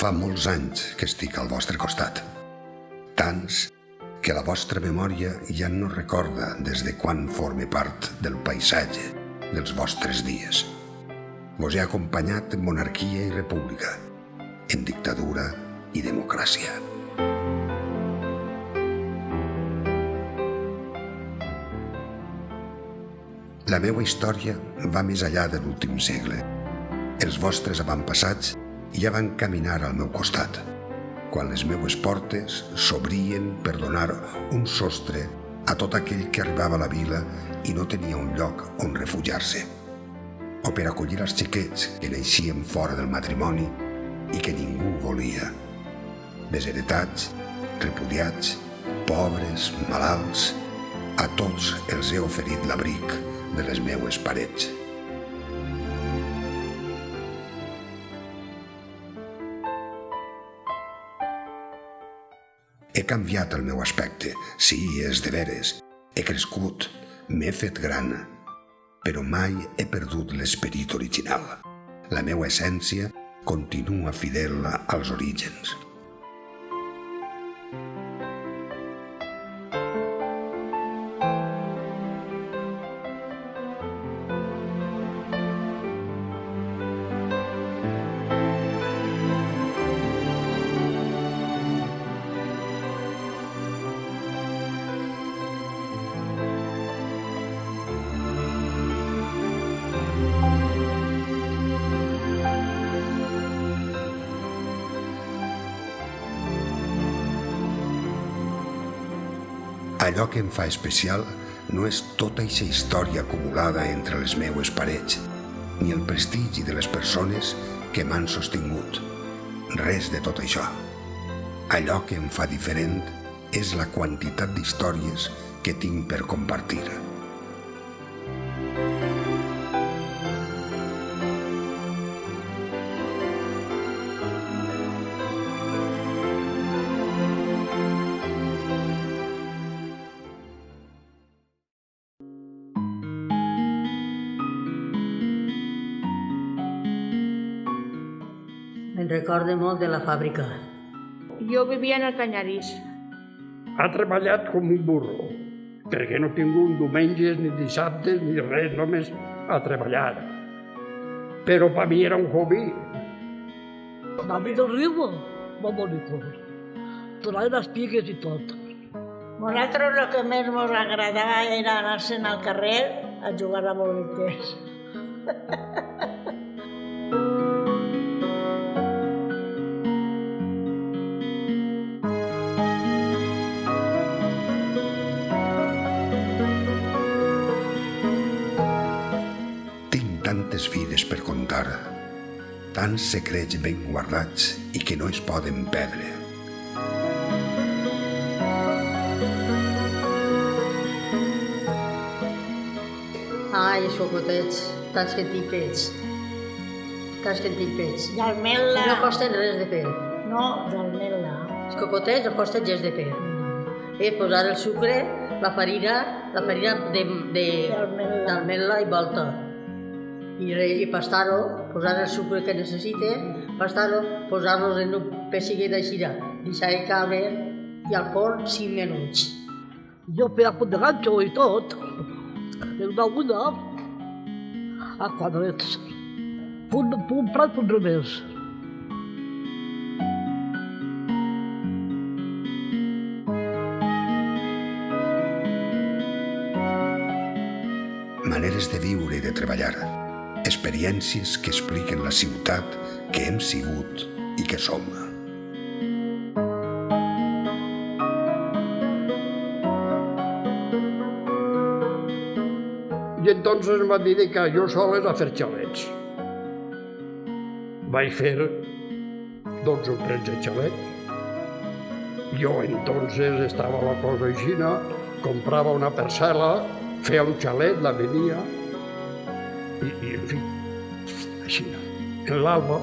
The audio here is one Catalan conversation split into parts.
Fa molts anys que estic al vostre costat. Tants que la vostra memòria ja no recorda des de quan forme part del paisatge dels vostres dies. Vos he acompanyat en monarquia i república, en dictadura i democràcia. La meva història va més enllà de l'últim segle. Els vostres avantpassats ja van caminar al meu costat, quan les meues portes s'obrien per donar un sostre a tot aquell que arribava a la vila i no tenia un lloc on refugiar-se, o per acollir els xiquets que naixien fora del matrimoni i que ningú volia. Desheretats, repudiats, pobres, malalts, a tots els he oferit l'abric de les meues parets. He canviat el meu aspecte, sí, és de veres. He crescut, m'he fet gran, però mai he perdut l'esperit original. La meva essència continua fidel als orígens. Allò que em fa especial no és tota eixa història acumulada entre les meues parets, ni el prestigi de les persones que m'han sostingut. Res de tot això. Allò que em fa diferent és la quantitat d'històries que tinc per compartir. Me'n recorde molt de la fàbrica. Jo vivia en el Canyarís. Ha treballat com un burro, perquè no ha tingut diumenges ni dissabtes ni res, només a treballar. Però per mi era un hobby. A mi del riu, molt bonic. Donaven espigues i tot. Nosaltres el que més ens agradava era anar-se'n al carrer a jugar a bolites. Tantes vides per contar, tants secrets ben guardats i que no es poden perdre. Ai, xocotets, tants que t'hi pets. Tants que t'hi pets. D'almela. No costen res de fer. No, d'almela. Els cocotets no costen gens de fer. Posar el sucre, la farina d'almela i volta. I res, i pastar-ho, posar el sucre que necessite, pastar-ho, posar-los en un pessigue d'aixira, deixar-ho caure i al forn 5 minuts. Jo feia punt de ganxo i tot. Una una a quadrets. Punt plat, punt revés. Maneres de viure i de treballar. Experiències que expliquen la ciutat que hem sigut i que som. I entonces em va dir que jo soles a fer xalets. Vaig fer 12 o 13 xalets. Jo entonces estava la cosa aixina, comprava una parcel·la, feia un xalet, la venia, i en fi, així. En l'Alba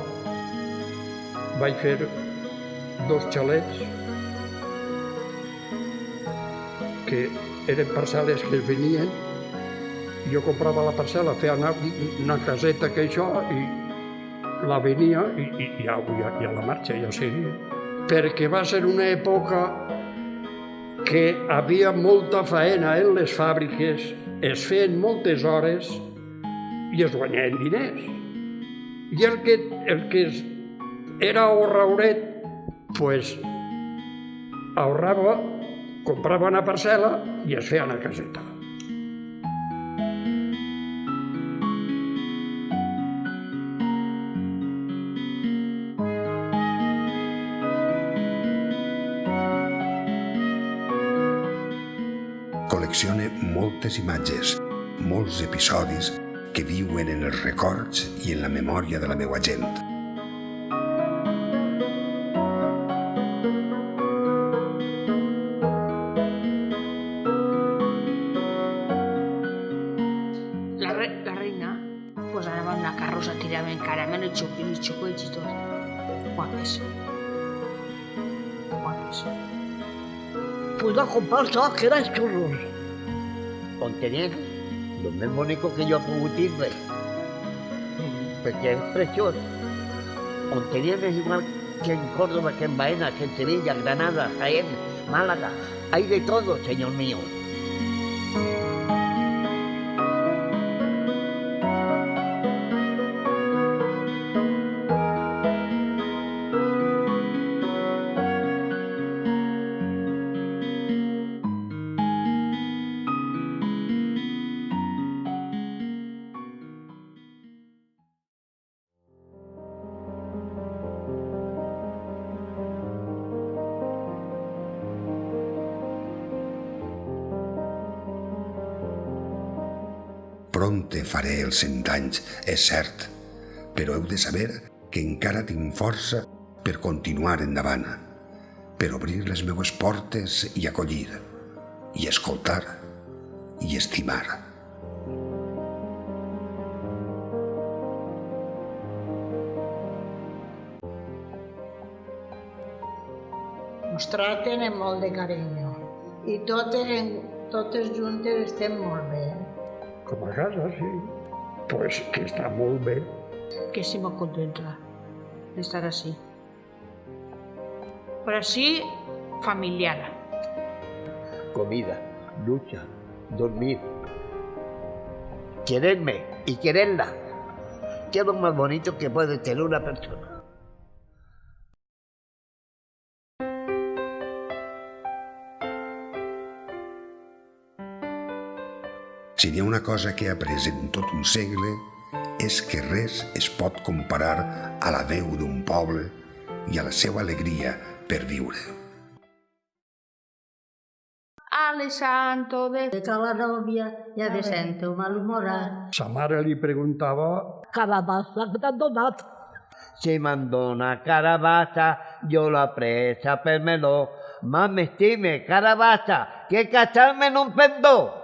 vaig fer 2 xalets que eren parcel·les que es venien. Jo comprava la parcel·la, feia una caseta que això, i la venia i ja la marxa, ja seguia. Perquè va ser una època que havia molta faena en les fàbriques, es feien moltes hores i es guanyaven diners. I el que era ahorrauret, pues, ahorrava, comprava una parcel·la i es feia una caseta. Col·leccione moltes imatges, molts episodis que viuen en els records i en la memòria de la meua gent. La reina, pues anava amb una carrossa, tiraven caramel i xocolats i tot. Guapes. Guapes. Podía comprar todo que eran churros. Contenien lo més bonico que jo he pogut dir-me, perquè és preciós. On tenien és igual que en Córdoba, que en Baena, que en Sevilla, Granada, Jaén, Málaga. Hay de todo, señor mío. Prompte faré els 100 anys, és cert, però heu de saber que encara tinc força per continuar endavant, per obrir les meues portes i acollir, i escoltar, i estimar. Ens traten amb molt de carinyo i totes juntes estem molt bé. Com a casa, sí. Pues que està molt bé. Que estoy muy contenta de estar así. Pero así, familiar. Comida, ducha, dormir. Quererme y quererla. ¿Qué es lo más bonito que puede tener una persona? Si n'hi ha una cosa que he après en tot un segle és que res es pot comparar a la veu d'un poble i a la seva alegria per viure. Ale santo de... Que la novia ja me sento malhumorat. Sa mare li preguntava Carabassa que t'han donat. Si me'n dona carabassa, jo la presa per meló. M'estime carabassa, que casar-me en un pendó.